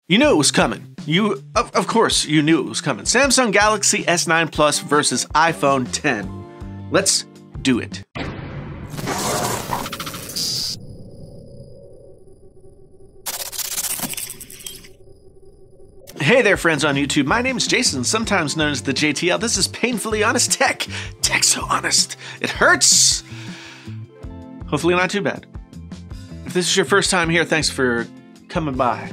You knew it was coming. Of course, you knew it was coming. Samsung Galaxy S9 Plus versus iPhone 10. Let's do it. Hey there, friends on YouTube. My name is Jason, sometimes known as the JTL. This is Painfully Honest Tech. Tech so honest, it hurts. Hopefully not too bad. If this is your first time here, thanks for coming by.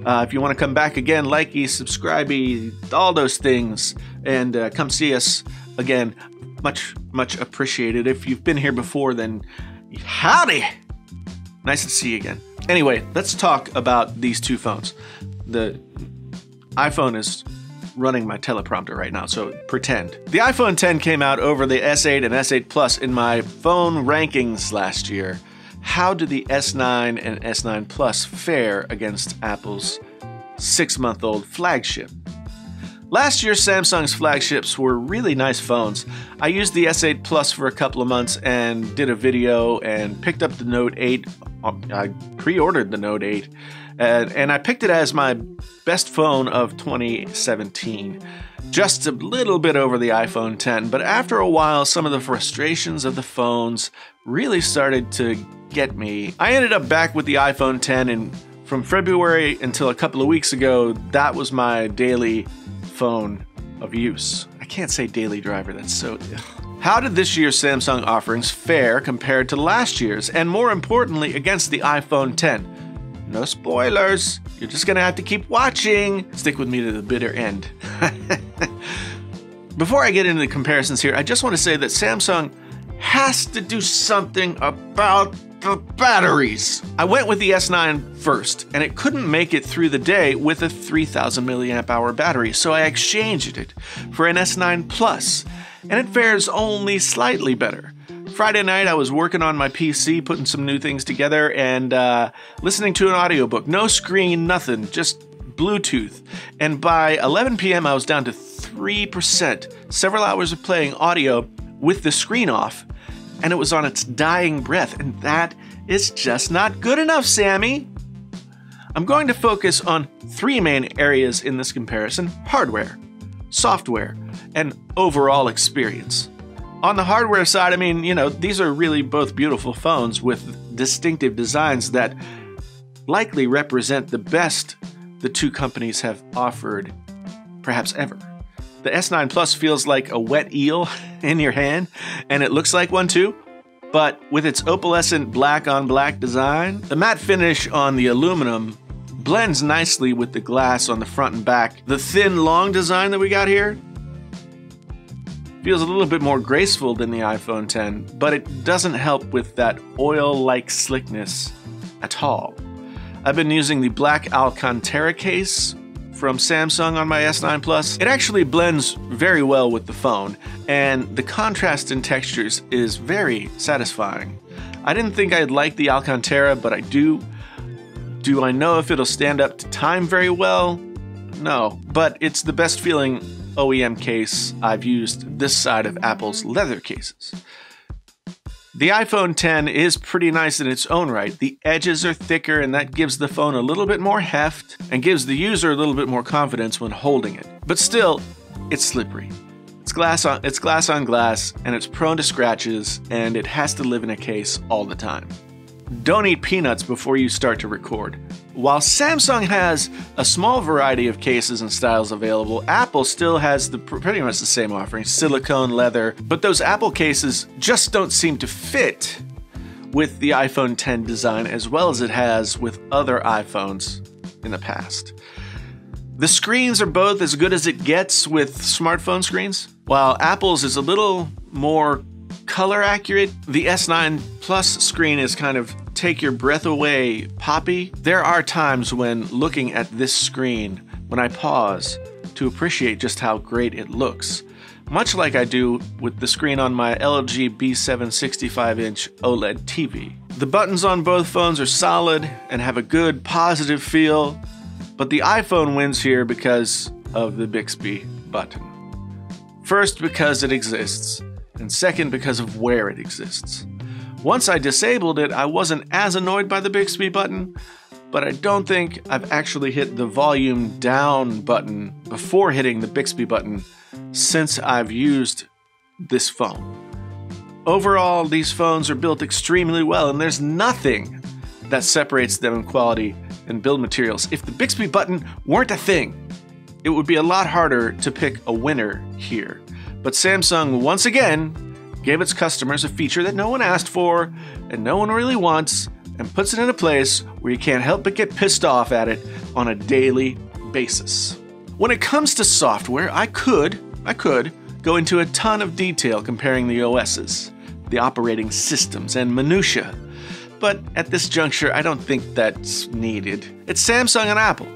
If you want to come back again, likey, subscribey, all those things, and come see us again, much appreciated. If you've been here before, then howdy! Nice to see you again. Anyway, let's talk about these two phones. The iPhone is running my teleprompter right now, so pretend. The iPhone 10 came out over the S8 and S8 Plus in my phone rankings last year. How did the S9 and S9 Plus fare against Apple's 6-month-old flagship? Last year, Samsung's flagships were really nice phones. I used the S8 Plus for a couple of months and did a video and picked up the Note 8. I pre-ordered the Note 8 and I picked it as my best phone of 2017. Just a little bit over the iPhone 10, but after a while, some of the frustrations of the phones really started to get me. I ended up back with the iPhone 10, and from February until a couple of weeks ago, that was my daily phone of use. I can't say daily driver, that's so... Ugh. How did this year's Samsung offerings fare compared to last year's, and more importantly, against the iPhone 10? No spoilers, you're just gonna have to keep watching. Stick with me to the bitter end. Before I get into the comparisons here, I just want to say that Samsung has to do something about the batteries. I went with the S9 first, and it couldn't make it through the day with a 3000 milliamp hour battery, so I exchanged it for an S9 Plus, and it fares only slightly better. Friday night, I was working on my PC, putting some new things together, and listening to an audiobook. No screen, nothing, just Bluetooth. And by 11 p.m., I was down to 3%. Several hours of playing audio with the screen off, and it was on its dying breath, and that is just not good enough, Sammy. I'm going to focus on three main areas in this comparison: hardware, software, and overall experience. On the hardware side, I mean, you know, these are really both beautiful phones with distinctive designs that likely represent the best the two companies have offered, perhaps ever. The S9 Plus feels like a wet eel in your hand, and it looks like one too, but with its opalescent black-on-black design, the matte finish on the aluminum blends nicely with the glass on the front and back. The thin, long design that we got here feels a little bit more graceful than the iPhone 10, but it doesn't help with that oil-like slickness at all. I've been using the black Alcantara case from Samsung on my S9 Plus. It actually blends very well with the phone, and the contrast in textures is very satisfying. I didn't think I'd like the Alcantara, but I do. Do I know if it'll stand up to time very well? No, but it's the best feeling OEM case I've used this side of Apple's leather cases. The iPhone 10 is pretty nice in its own right. The edges are thicker, and that gives the phone a little bit more heft and gives the user a little bit more confidence when holding it. But still, it's slippery. It's glass on glass, and it's prone to scratches, and it has to live in a case all the time. Don't eat peanuts before you start to record. While Samsung has a small variety of cases and styles available, Apple still has pretty much the same offering: silicone, leather, but those Apple cases just don't seem to fit with the iPhone 10 design as well as it has with other iPhones in the past. The screens are both as good as it gets with smartphone screens. While Apple's is a little more color accurate, the S9 Plus screen is kind of take your breath away poppy. There are times when looking at this screen when I pause to appreciate just how great it looks, much like I do with the screen on my LG B7 65-inch OLED TV. The buttons on both phones are solid and have a good positive feel, but the iPhone wins here because of the Bixby button. First, because it exists, and second, because of where it exists. Once I disabled it, I wasn't as annoyed by the Bixby button, but I don't think I've actually hit the volume down button before hitting the Bixby button since I've used this phone. Overall, these phones are built extremely well, and there's nothing that separates them in quality and build materials. If the Bixby button weren't a thing, it would be a lot harder to pick a winner here. But Samsung, once again, gave its customers a feature that no one asked for and no one really wants, and puts it in a place where you can't help but get pissed off at it on a daily basis. When it comes to software, I could go into a ton of detail comparing the OSs, the operating systems, and minutia. But at this juncture, I don't think that's needed. It's Samsung and Apple.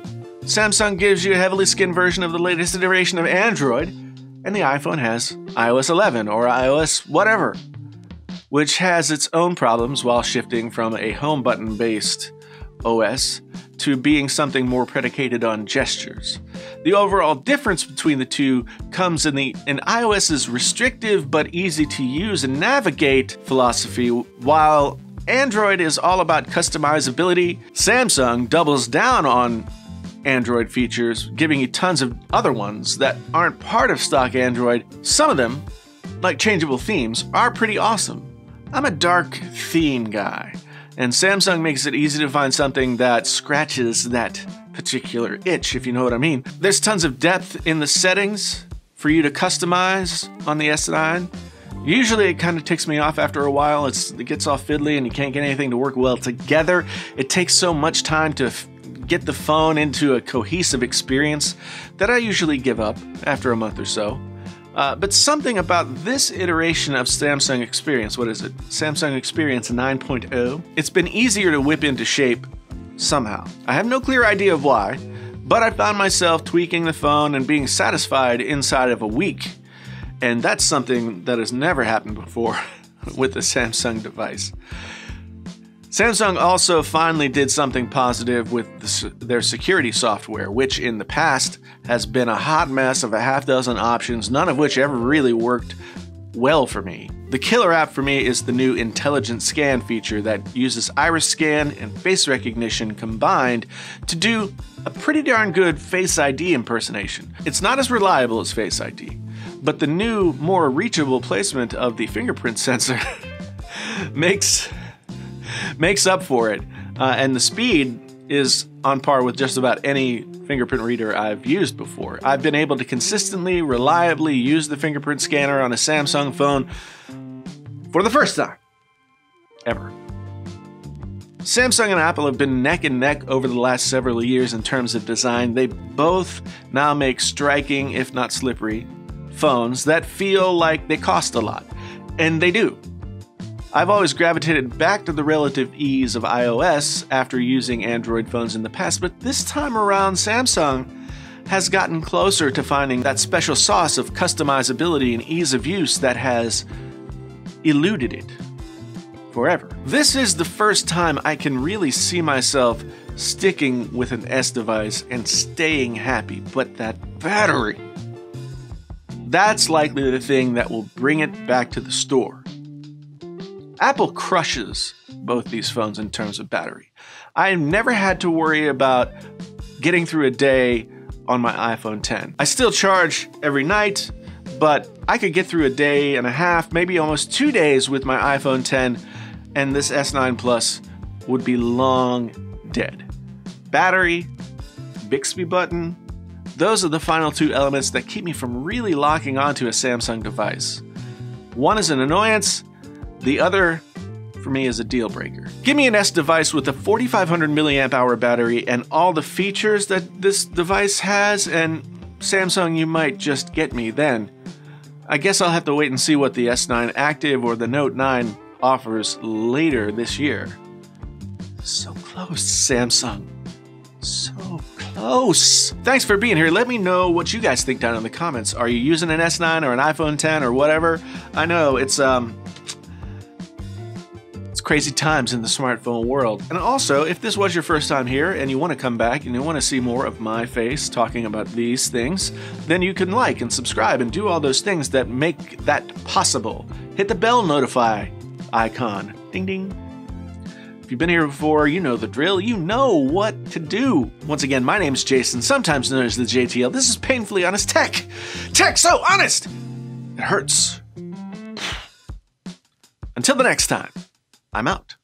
Samsung gives you a heavily skinned version of the latest iteration of Android, and the iPhone has iOS 11 or iOS whatever, which has its own problems while shifting from a home button based OS to being something more predicated on gestures. The overall difference between the two comes in iOS's restrictive but easy to use and navigate philosophy, while Android is all about customizability. Samsung doubles down on Android features, giving you tons of other ones that aren't part of stock Android. Some of them, like changeable themes, are pretty awesome. I'm a dark theme guy, and Samsung makes it easy to find something that scratches that particular itch, if you know what I mean. There's tons of depth in the settings for you to customize on the S9. Usually it kind of ticks me off after a while. It gets all fiddly and you can't get anything to work well together. It takes so much time to get the phone into a cohesive experience that I usually give up after a month or so. But something about this iteration of Samsung Experience, what is it? Samsung Experience 9.0? It's been easier to whip into shape somehow. I have no clear idea of why, but I found myself tweaking the phone and being satisfied inside of a week. And that's something that has never happened before with a Samsung device. Samsung also finally did something positive with their security software, which in the past has been a hot mess of a half dozen options, none of which ever really worked well for me. The killer app for me is the new Intelligent Scan feature that uses iris scan and face recognition combined to do a pretty darn good Face ID impersonation. It's not as reliable as Face ID, but the new, more reachable placement of the fingerprint sensor makes up for it, and the speed is on par with just about any fingerprint reader I've used before. I've been able to consistently, reliably use the fingerprint scanner on a Samsung phone for the first time ever. Samsung and Apple have been neck and neck over the last several years in terms of design. They both now make striking, if not slippery, phones that feel like they cost a lot, and they do. I've always gravitated back to the relative ease of iOS after using Android phones in the past, but this time around Samsung has gotten closer to finding that special sauce of customizability and ease of use that has eluded it forever. This is the first time I can really see myself sticking with an S device and staying happy, but that battery, that's likely the thing that will bring it back to the store. Apple crushes both these phones in terms of battery. I've never had to worry about getting through a day on my iPhone X. I still charge every night, but I could get through a day and a half, maybe almost 2 days with my iPhone X, and this S9 Plus would be long dead. Battery, Bixby button, those are the final two elements that keep me from really locking onto a Samsung device. One is an annoyance, the other, for me, is a deal breaker. Give me an S device with a 4,500 milliamp hour battery and all the features that this device has, and Samsung, you might just get me then. I guess I'll have to wait and see what the S9 Active or the Note 9 offers later this year. So close, Samsung. So close. Thanks for being here. Let me know what you guys think down in the comments. Are you using an S9 or an iPhone X or whatever? I know it's crazy times in the smartphone world. And also, if this was your first time here and you want to come back and you want to see more of my face talking about these things, then you can like and subscribe and do all those things that make that possible. Hit the bell notify icon. Ding ding. If you've been here before, you know the drill. You know what to do. Once again, my name's Jason, sometimes known as the JTL. This is Painfully Honest Tech. Tech so honest, it hurts. Until the next time, I'm out.